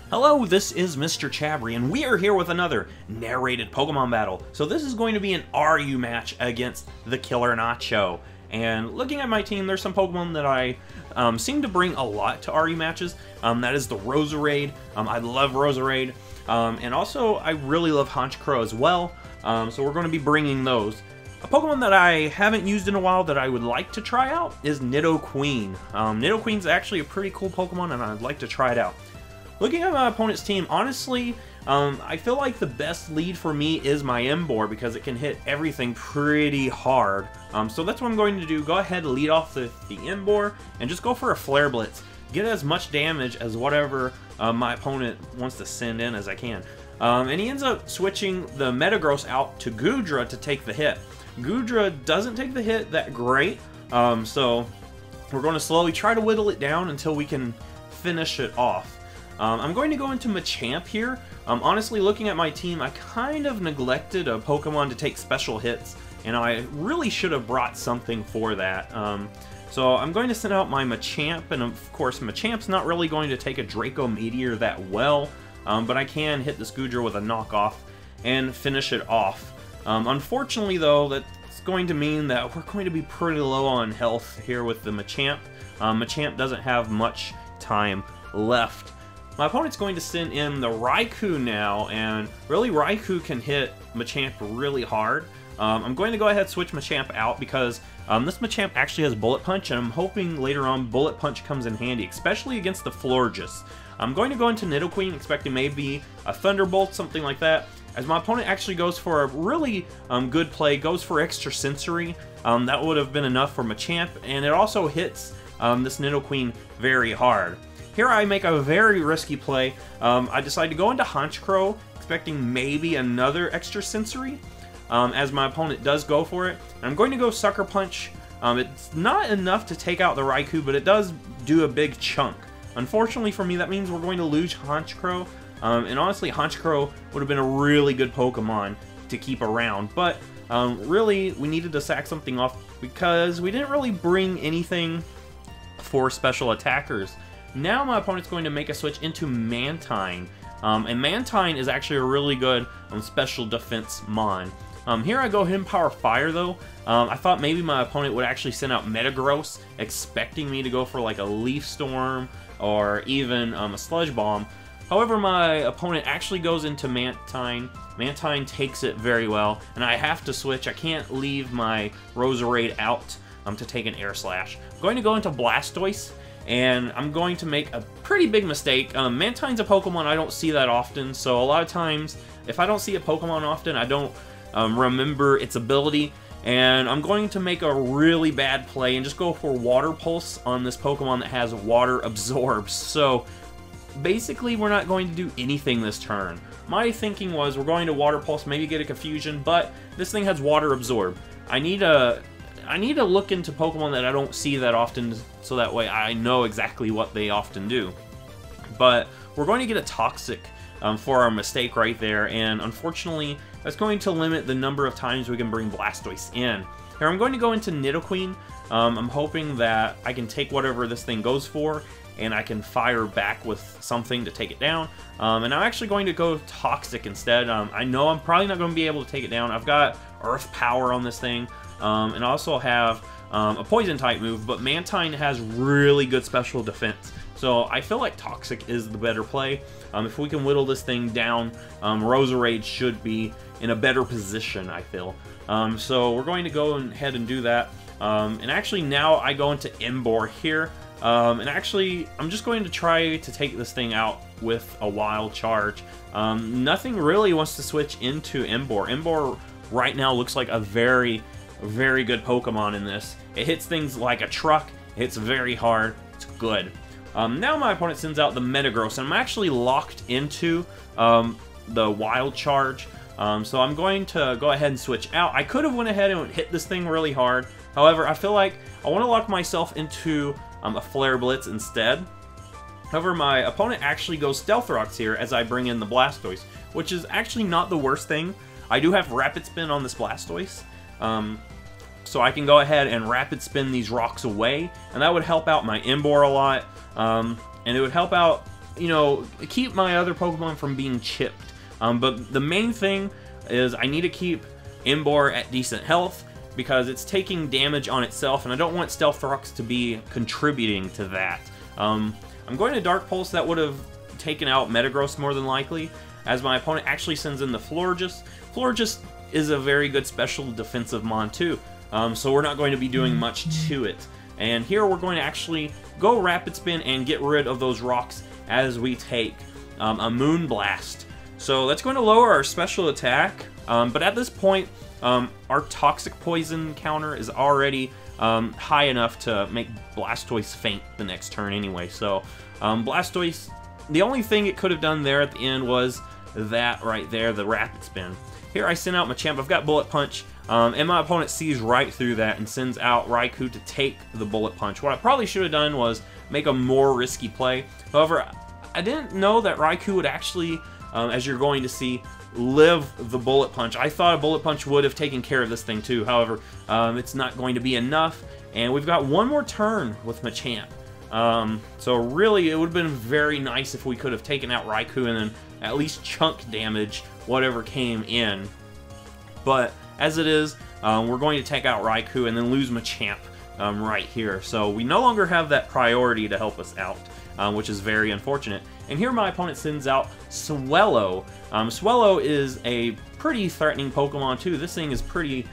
Hello, this is MrChabry, and we are here with another narrated Pokemon battle. So this is going to be an RU match against the Killer Nacho. And looking at my team, there's some Pokemon that I seem to bring a lot to RU matches. That is the Roserade. I love Roserade. And also, I really love Honchkrow as well. So we're going to be bringing those. A Pokemon that I haven't used in a while that I would like to try out is Nidoqueen. Nidoqueen's actually a pretty cool Pokemon, and I'd like to try it out. Looking at my opponent's team, honestly, I feel like the best lead for me is my Emboar because it can hit everything pretty hard. So that's what I'm going to do. Go ahead and lead off the Emboar and just go for a Flare Blitz. Get as much damage as whatever my opponent wants to send in as I can. And he ends up switching the Metagross out to Goodra to take the hit. Goodra doesn't take the hit that great, so we're going to slowly try to whittle it down until we can finish it off. I'm going to go into Machamp here. Honestly, looking at my team, I kind of neglected a Pokemon to take special hits, and I really should have brought something for that. So I'm going to send out my Machamp, and of course Machamp's not really going to take a Draco Meteor that well, but I can hit this Goodra with a knockoff and finish it off. Unfortunately though, that's going to mean that we're going to be pretty low on health here with the Machamp. Machamp doesn't have much time left. My opponent's going to send in the Raikou now, and really Raikou can hit Machamp really hard. I'm going to go ahead and switch Machamp out because this Machamp actually has Bullet Punch, and I'm hoping later on Bullet Punch comes in handy, especially against the Florges. I'm going to go into Nidoqueen, expecting maybe a Thunderbolt, something like that, as my opponent actually goes for a really good play, goes for Extra Sensory. That would have been enough for Machamp, and it also hits this Nidoqueen very hard. Here I make a very risky play. I decide to go into Honchkrow, expecting maybe another Extra Sensory, as my opponent does go for it. And I'm going to go Sucker Punch. It's not enough to take out the Raikou, but it does do a big chunk. Unfortunately for me, that means we're going to lose Honchkrow. And honestly, Honchkrow would have been a really good Pokemon to keep around. But really, we needed to sack something off because we didn't really bring anything for special attackers. Now my opponent's going to make a switch into Mantine. And Mantine is actually a really good special defense mon. Here I go ahead and Power Fire though. I thought maybe my opponent would actually send out Metagross, expecting me to go for like a Leaf Storm or even a Sludge Bomb. However, my opponent actually goes into Mantine. Mantine takes it very well, and I have to switch. I can't leave my Roserade out to take an Air Slash. I'm going to go into Blastoise, and I'm going to make a pretty big mistake. Mantine's a Pokemon I don't see that often, so a lot of times, if I don't see a Pokemon often, I don't remember its ability, and I'm going to make a really bad play and just go for Water Pulse on this Pokemon that has Water Absorbs. So basically, we're not going to do anything this turn. My thinking was we're going to Water Pulse, maybe get a Confusion, but this thing has Water Absorb. I need to look into Pokemon that I don't see that often, so that way I know exactly what they often do. But we're going to get a Toxic for our mistake right there, and unfortunately, that's going to limit the number of times we can bring Blastoise in. Here, I'm going to go into Nidoqueen. I'm hoping that I can take whatever this thing goes for, and I can fire back with something to take it down. And I'm actually going to go Toxic instead. I know I'm probably not going to be able to take it down. I've got Earth Power on this thing, and I also have a Poison type move, but Mantine has really good special defense. So I feel like Toxic is the better play. If we can whittle this thing down, Roserade should be in a better position, I feel. So we're going to go ahead and do that. And actually now I go into Emboar here. And actually, I'm just going to try to take this thing out with a Wild Charge. Nothing really wants to switch into Emboar. Emboar right now looks like a very good Pokemon in this. It hits things like a truck. It hits very hard. It's good. Now my opponent sends out the Metagross, and I'm actually locked into the Wild Charge. So I'm going to go ahead and switch out. I could have went ahead and hit this thing really hard. However, I feel like I want to lock myself into a Flare Blitz instead. However, my opponent actually goes Stealth Rocks here as I bring in the Blastoise, which is actually not the worst thing. I do have Rapid Spin on this Blastoise, so I can go ahead and Rapid Spin these rocks away, and that would help out my Emboar a lot, and it would help out you know, keep my other Pokemon from being chipped. But the main thing is I need to keep Emboar at decent health, because it's taking damage on itself, and I don't want Stealth Rocks to be contributing to that. I'm going to Dark Pulse. That would have taken out Metagross more than likely, as my opponent actually sends in the Florges. Florges is a very good special defensive mon too, so we're not going to be doing much to it. And here we're going to actually go Rapid Spin and get rid of those rocks as we take a Moonblast. So that's going to lower our special attack, but at this point, our Toxic Poison counter is already high enough to make Blastoise faint the next turn anyway. So Blastoise, the only thing it could have done there at the end was that right there, the Rapid Spin. Here I send out Machamp. I've got Bullet Punch, and my opponent sees right through that and sends out Raikou to take the Bullet Punch. What I probably should have done was make a more risky play. However, I didn't know that Raikou would actually, as you're going to see, live the Bullet Punch. I thought a Bullet Punch would have taken care of this thing too. However, it's not going to be enough, and we've got one more turn with Machamp. So really, it would have been very nice if we could have taken out Raikou and then at least chunk damage whatever came in. But as it is, we're going to take out Raikou and then lose Machamp right here. So we no longer have that priority to help us out, which is very unfortunate. And here my opponent sends out Swellow. Swellow is a pretty threatening Pokemon too. This thing is pretty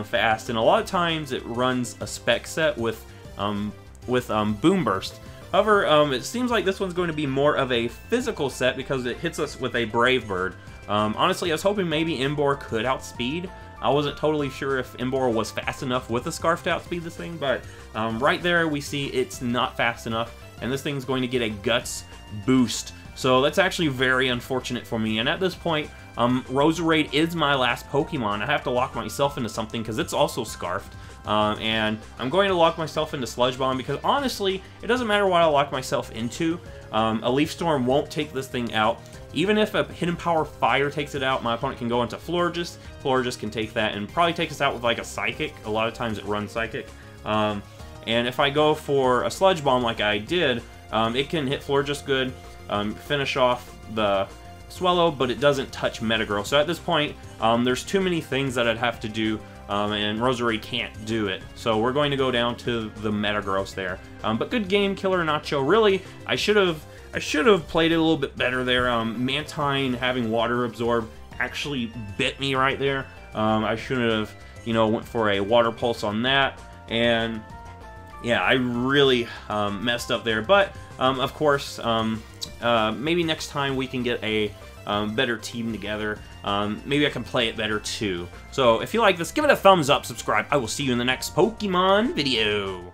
fast, and a lot of times it runs a spec set with Boom Burst. However, it seems like this one's going to be more of a physical set because it hits us with a Brave Bird. Honestly, I was hoping maybe Emboar could outspeed. I wasn't totally sure if Emboar was fast enough with a Scarf to outspeed this thing, but right there we see it's not fast enough, and this thing's going to get a Guts boost. So that's actually very unfortunate for me, and at this point, Roserade is my last Pokemon. I have to lock myself into something because it's also Scarfed. And I'm going to lock myself into Sludge Bomb because honestly, it doesn't matter what I lock myself into. A Leaf Storm won't take this thing out. Even if a Hidden Power Fire takes it out, my opponent can go into Florges. Florges can take that and probably take us out with like a Psychic. A lot of times it runs Psychic. And if I go for a Sludge Bomb like I did, it can hit Florges good, finish off the Swellow, but it doesn't touch Metagross. So at this point, there's too many things that I'd have to do, and Roserade can't do it. So we're going to go down to the Metagross there. But good game, Killer Nacho. Really, I should have played it a little bit better there. Mantine having Water Absorb actually bit me right there. I shouldn't have, you know, went for a Water Pulse on that. And yeah, I really messed up there. But of course, maybe next time we can get a better team together. Maybe I can play it better too. So if you like this, give it a thumbs up, subscribe. I will see you in the next Pokemon video.